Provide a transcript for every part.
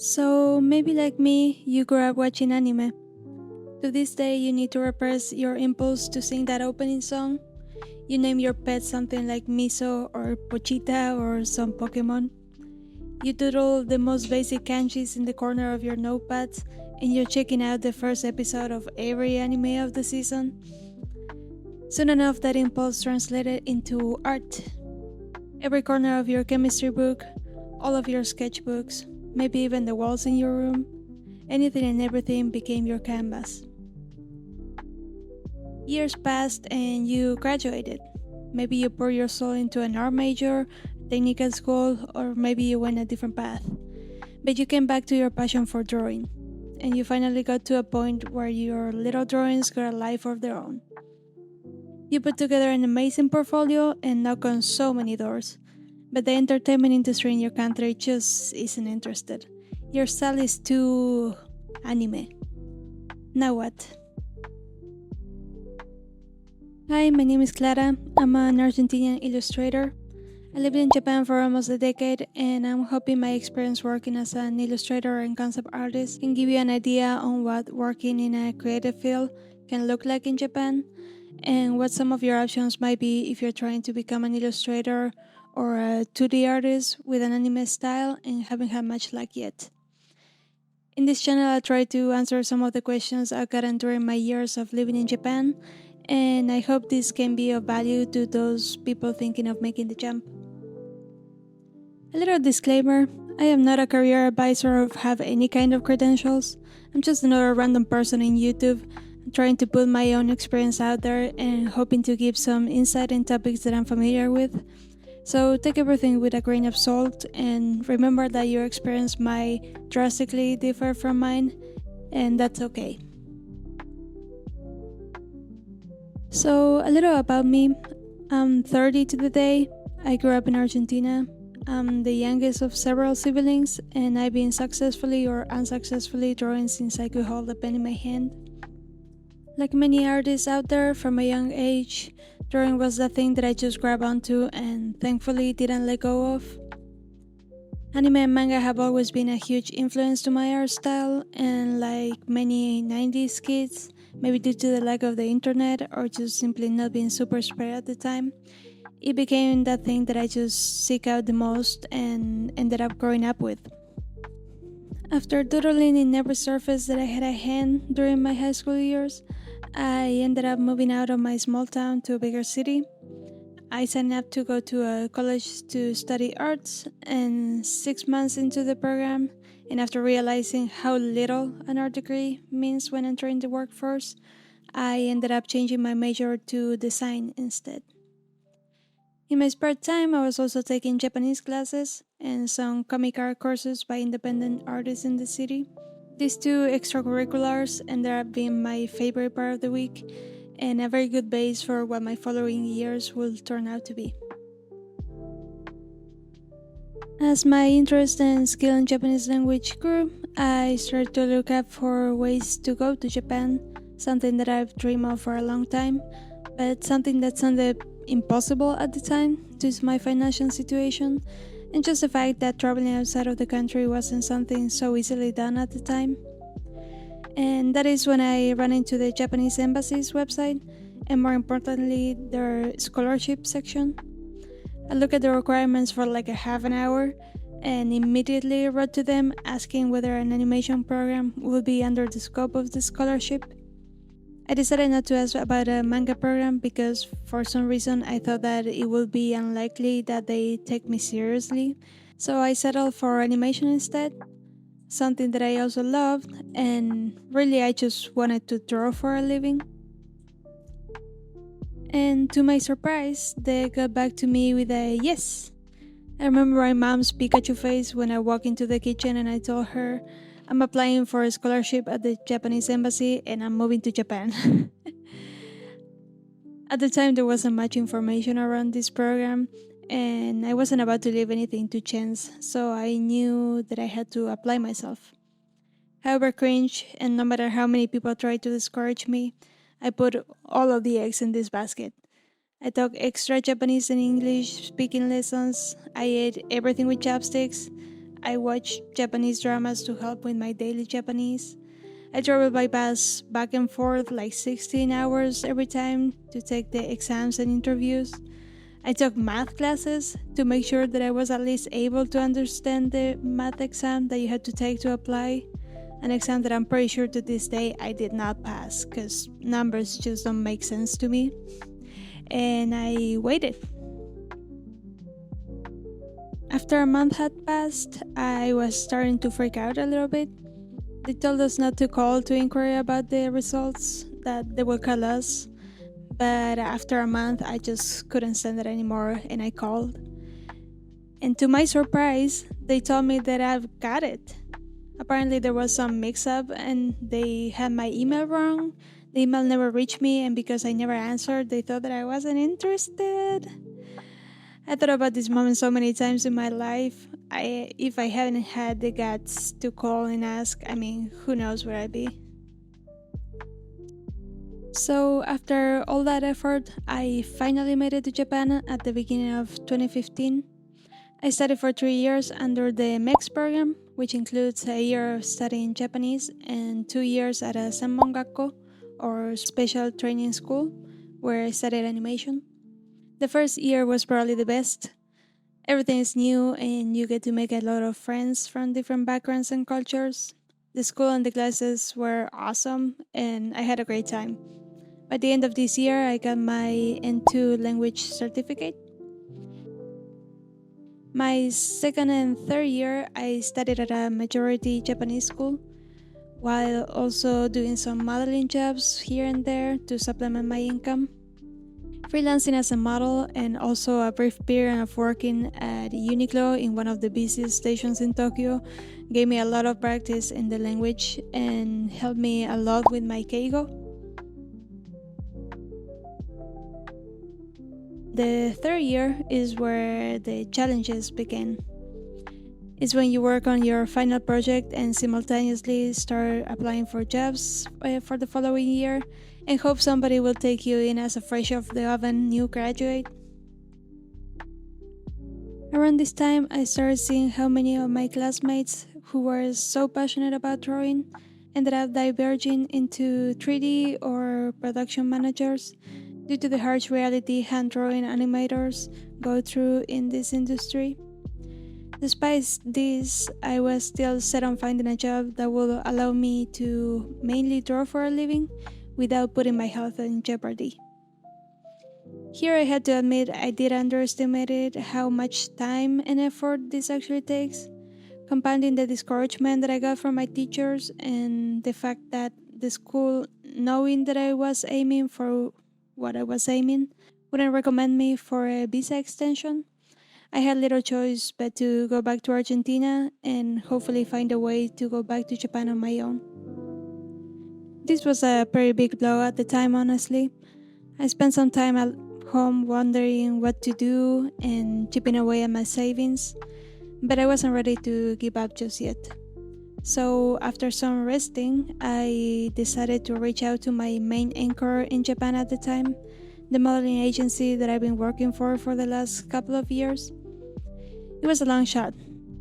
So maybe like me, you grew up watching anime. To this day, you need to repress your impulse to sing that opening song. You name your pet something like Miso or Pochita or some Pokemon. You doodle the most basic kanjis in the corner of your notepad, and you're checking out the first episode of every anime of the season. Soon enough, that impulse translated into art. Every corner of your chemistry book, all of your sketchbooks, maybe even the walls in your room, anything and everything became your canvas. Years passed and you graduated. Maybe you poured your soul into an art major, technical school, or maybe you went a different path. But you came back to your passion for drawing, and you finally got to a point where your little drawings got a life of their own. You put together an amazing portfolio and knock on so many doors, but the entertainment industry in your country just isn't interested. Your style is too anime. Now what? Hi, my name is Clara. I'm an Argentinian illustrator. I lived in Japan for almost a decade, and I'm hoping my experience working as an illustrator and concept artist can give you an idea on what working in a creative field can look like in Japan, and what some of your options might be if you're trying to become an illustrator or a 2D artist with an anime style and haven't had much luck yet. In this channel, I try to answer some of the questions I've gotten during my years of living in Japan, and I hope this can be of value to those people thinking of making the jump. A little disclaimer, I am not a career advisor or have any kind of credentials. I'm just another random person in YouTube trying to put my own experience out there and hoping to give some insight in topics that I'm familiar with. So take everything with a grain of salt and remember that your experience might drastically differ from mine, and that's okay. So, a little about me. I'm 30 to the day. I grew up in Argentina. I'm the youngest of several siblings, and I've been successfully or unsuccessfully drawing since I could hold a pen in my hand. Like many artists out there, from a young age, drawing was the thing that I just grabbed onto and thankfully didn't let go of. Anime and manga have always been a huge influence to my art style, and like many 90s kids, maybe due to the lack of the internet or just simply not being super spread at the time, it became that thing that I just seek out the most and ended up growing up with. After doodling in every surface that I had at hand during my high school years, I ended up moving out of my small town to a bigger city. I signed up to go to a college to study arts, and 6 months into the program, and after realizing how little an art degree means when entering the workforce, I ended up changing my major to design instead. In my spare time, I was also taking Japanese classes and some comic art courses by independent artists in the city. These two extracurriculars ended up being my favorite part of the week and a very good base for what my following years will turn out to be. As my interest and skill in Japanese language grew, I started to look up for ways to go to Japan, something that I've dreamed of for a long time, but something that sounded impossible at the time due to my financial situation, and just the fact that traveling outside of the country wasn't something so easily done at the time. And that is when I ran into the Japanese embassy's website, and more importantly, their scholarship section. I looked at the requirements for like a half an hour and immediately wrote to them asking whether an animation program would be under the scope of the scholarship. I decided not to ask about a manga program because for some reason I thought that it would be unlikely that they take me seriously, so I settled for animation instead, something that I also loved, and really I just wanted to draw for a living. And to my surprise, they got back to me with a yes. I remember my mom's Pikachu face when I walked into the kitchen and I told her, I'm applying for a scholarship at the Japanese embassy and I'm moving to Japan. At the time, there wasn't much information around this program, and I wasn't about to leave anything to chance, so I knew that I had to apply myself. However cringe, and no matter how many people tried to discourage me, I put all of the eggs in this basket. I took extra Japanese and English speaking lessons, I ate everything with chopsticks, I watch Japanese dramas to help with my daily Japanese. I travel by bus back and forth like 16 hours every time to take the exams and interviews. I took math classes to make sure that I was at least able to understand the math exam that you had to take to apply. An exam that I'm pretty sure to this day I did not pass because numbers just don't make sense to me. And I waited. After a month had passed, I was starting to freak out a little bit. They told us not to call to inquire about the results, that they will call us. But after a month, I just couldn't stand it anymore and I called. And to my surprise, they told me that I've got it. Apparently, there was some mix up and they had my email wrong. The email never reached me, and because I never answered, they thought that I wasn't interested. I thought about this moment so many times in my life. If I hadn't had the guts to call and ask, who knows where I'd be. So, after all that effort, I finally made it to Japan at the beginning of 2015. I studied for 3 years under the MEX program, which includes a year of studying Japanese and 2 years at a Senmongakko, or special training school, where I studied animation. The first year was probably the best. Everything is new and you get to make a lot of friends from different backgrounds and cultures. The school and the classes were awesome and I had a great time. By the end of this year, I got my N2 language certificate. My second and third year, I studied at a majority Japanese school, while also doing some modeling jobs here and there to supplement my income. Freelancing as a model and also a brief period of working at Uniqlo in one of the busiest stations in Tokyo gave me a lot of practice in the language and helped me a lot with my keigo. The third year is where the challenges begin. It's when you work on your final project and simultaneously start applying for jobs for the following year and hope somebody will take you in as a fresh off the oven new graduate. Around this time, I started seeing how many of my classmates who were so passionate about drawing ended up diverging into 3D or production managers due to the harsh reality hand drawing animators go through in this industry. Despite this, I was still set on finding a job that would allow me to mainly draw for a living without putting my health in jeopardy. Here I had to admit I did underestimate how much time and effort this actually takes, compounding the discouragement that I got from my teachers and the fact that the school, knowing that I was aiming for what I was aiming, wouldn't recommend me for a visa extension. I had little choice but to go back to Argentina and hopefully find a way to go back to Japan on my own. This was a pretty big blow at the time, honestly. I spent some time at home wondering what to do and chipping away at my savings, but I wasn't ready to give up just yet. So after some resting, I decided to reach out to my main anchor in Japan at the time, the modeling agency that I've been working for the last couple of years. It was a long shot,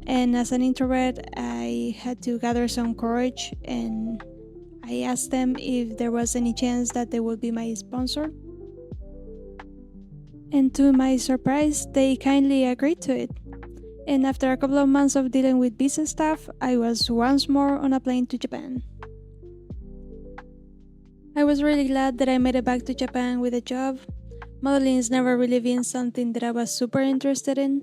and as an introvert, I had to gather some courage, and I asked them if there was any chance that they would be my sponsor. And to my surprise, they kindly agreed to it. And after a couple of months of dealing with visa stuff, I was once more on a plane to Japan. I was really glad that I made it back to Japan with a job. Modeling has never really been something that I was super interested in,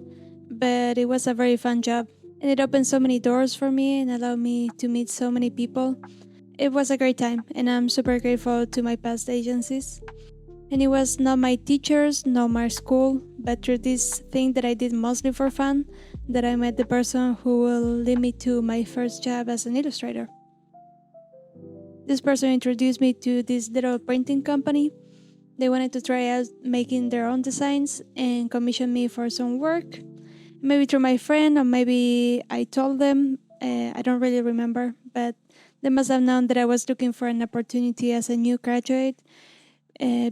but it was a very fun job, and it opened so many doors for me and allowed me to meet so many people. It was a great time, and I'm super grateful to my past agencies. And it was not my teachers, not my school, but through this thing that I did mostly for fun, that I met the person who will lead me to my first job as an illustrator. This person introduced me to this little printing company. They wanted to try out making their own designs and commissioned me for some work. Maybe through my friend, or maybe I told them, I don't really remember, but they must have known that I was looking for an opportunity as a new graduate,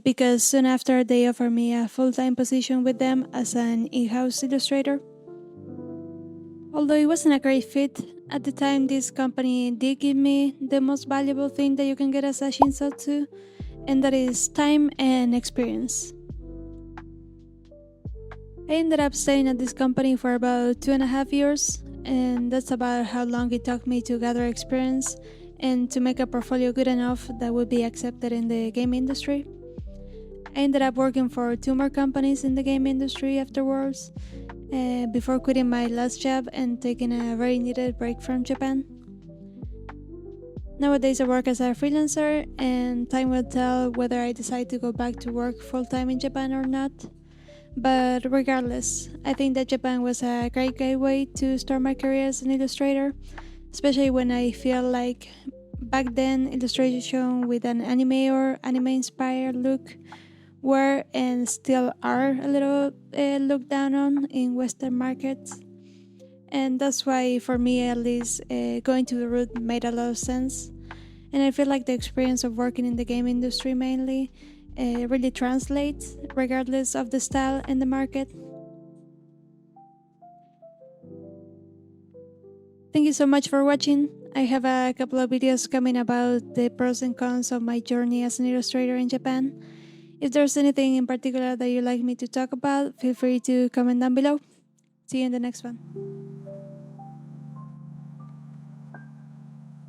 because soon after they offered me a full-time position with them as an in-house illustrator. Although it wasn't a great fit, at the time this company did give me the most valuable thing that you can get as a shinsatsu, and that is time and experience. I ended up staying at this company for about 2.5 years, and that's about how long it took me to gather experience and to make a portfolio good enough that would be accepted in the game industry. I ended up working for 2 more companies in the game industry afterwards, before quitting my last job and taking a very needed break from Japan. Nowadays, I work as a freelancer, and time will tell whether I decide to go back to work full time in Japan or not. But regardless, I think that Japan was a great gateway to start my career as an illustrator, especially when I feel like back then illustration with an anime or anime inspired look were and still are a little looked down on in Western markets. And that's why, for me at least, going to the route made a lot of sense. And I feel like the experience of working in the game industry mainly really translates, regardless of the style and the market. Thank you so much for watching. I have a couple of videos coming about the pros and cons of my journey as an illustrator in Japan. If there's anything in particular that you'd like me to talk about, feel free to comment down below. See you in the next one.